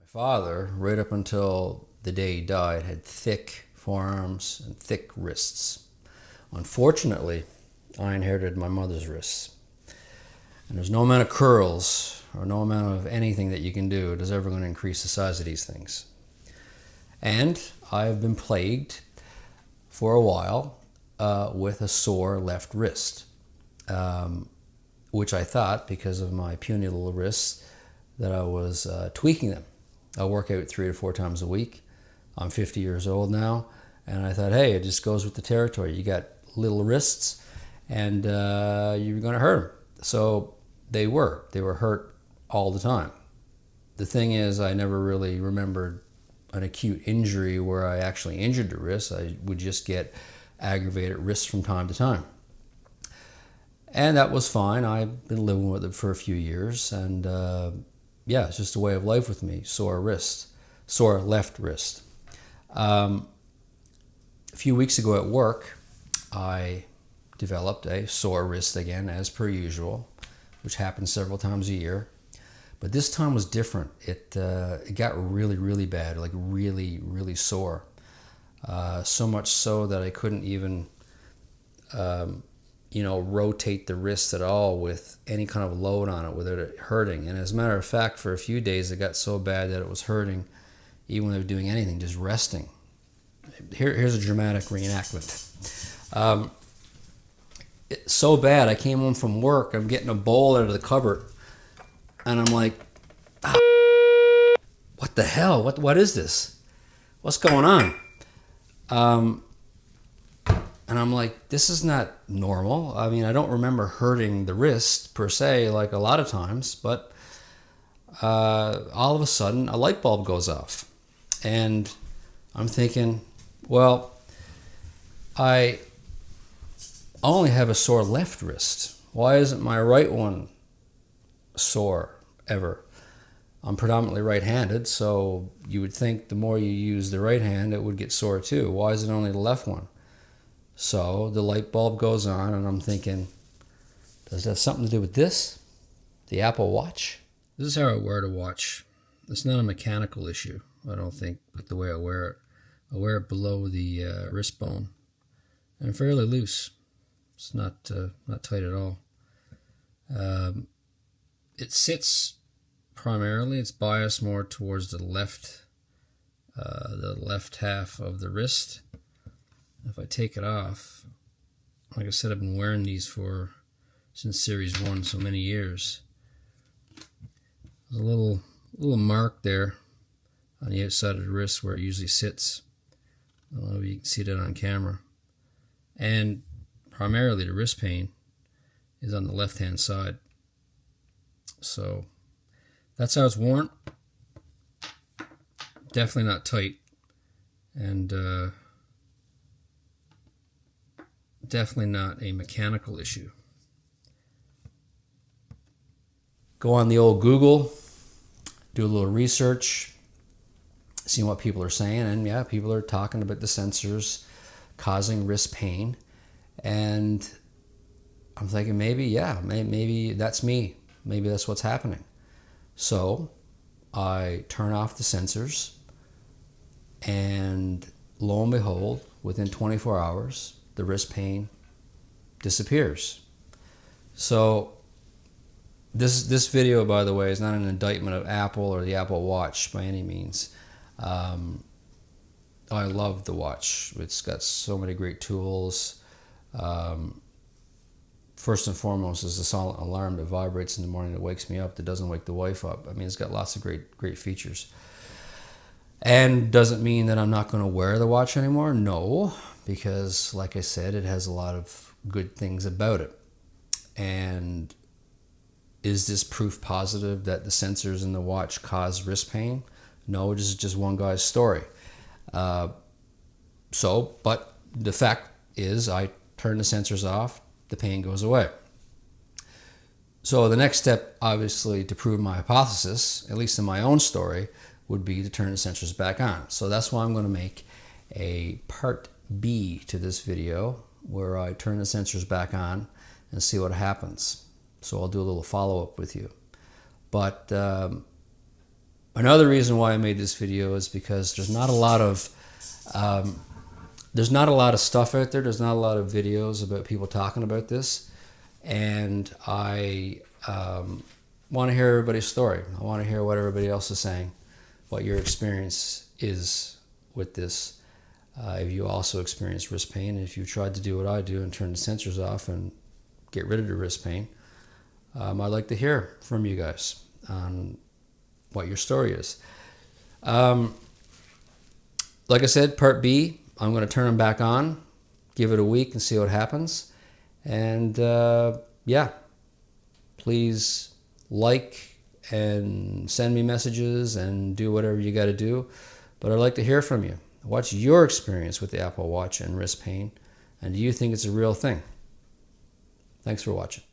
Father, right up until the day he died, had thick forearms and thick wrists. Unfortunately, I inherited my mother's wrists. And there's no amount of curls or no amount of anything that you can do that's ever going to increase the size of these things. And I've been plagued for a while with a sore left wrist, which I thought, because of my puny little wrists, that I was tweaking them. I work out 3 to 4 times a week. I'm 50 years old now, and I thought, hey, it just goes with the territory. You got little wrists, and you're going to hurt them. So they were hurt all the time. The thing is, I never really remembered an acute injury where I actually injured the wrist. I would just get aggravated wrists from time to time. And that was fine. I've been living with it for a few years, and yeah, it's just a way of life with me. Sore left wrist. A few weeks ago at work, I developed a sore wrist again, as per usual, which happens several times a year. But this time was different. It got really, really bad, like really, really sore. So much so that I couldn't even rotate the wrist at all with any kind of load on it without it hurting. And as a matter of fact, for a few days it got so bad that it was hurting even when they were doing anything, just resting. Here's a dramatic reenactment. It's so bad, I came home from work, I'm getting a bowl out of the cupboard, and I'm like, what the hell? What is this? What's going on? And I'm like, this is not normal. I mean, I don't remember hurting the wrist per se, like a lot of times, but all of a sudden a light bulb goes off. And I'm thinking, well, I only have a sore left wrist. Why isn't my right one sore ever? I'm predominantly right-handed, so you would think the more you use the right hand, it would get sore too. Why is it only the left one? So the light bulb goes on, and I'm thinking, does that have something to do with this? The Apple Watch? This is how I wear the watch. It's not a mechanical issue, I don't think, with the way I wear it. I wear it below the wrist bone, and fairly loose. It's not tight at all. It sits primarily, it's biased more towards the left half of the wrist. If I take it off, like I said, I've been wearing these since Series 1, so many years. There's a little mark there on the outside of the wrist where it usually sits. I don't know if you can see that on camera. And primarily the wrist pain is on the left-hand side. So that's how it's worn. Definitely not tight. And definitely not a mechanical issue. Go on the old Google, do a little research, see what people are saying, and yeah, people are talking about the sensors causing wrist pain, and I'm thinking maybe that's me. Maybe that's what's happening. So I turn off the sensors, and lo and behold, within 24 hours, the wrist pain disappears. So this video, by the way, is not an indictment of Apple or the Apple Watch by any means. I love the watch. It's got so many great tools. First and foremost is the silent alarm that vibrates in the morning that wakes me up, that doesn't wake the wife up. I mean, it's got lots of great features. And doesn't mean that I'm not going to wear the watch anymore. No, because like I said, it has a lot of good things about it. And is this proof positive that the sensors in the watch cause wrist pain? No, this is just one guy's story. But the fact is, I turn the sensors off, the pain goes away. So the next step, obviously, to prove my hypothesis, at least in my own story, would be to turn the sensors back on. So that's why I'm going to make a part B to this video, where I turn the sensors back on and see what happens. So I'll do a little follow-up with you. But Another reason why I made this video is because there's not a lot of stuff out there. There's not a lot of videos about people talking about this, and I want to hear everybody's story. I want to hear what everybody else is saying, what your experience is with this. If you also experience wrist pain, if you've tried to do what I do and turn the sensors off and get rid of the wrist pain, I'd like to hear from you guys on what your story is. Like I said, part B, I'm going to turn them back on, give it a week and see what happens. And yeah, please like and send me messages and do whatever you got to do. But I'd like to hear from you. What's your experience with the Apple Watch and wrist pain? And do you think it's a real thing? Thanks for watching.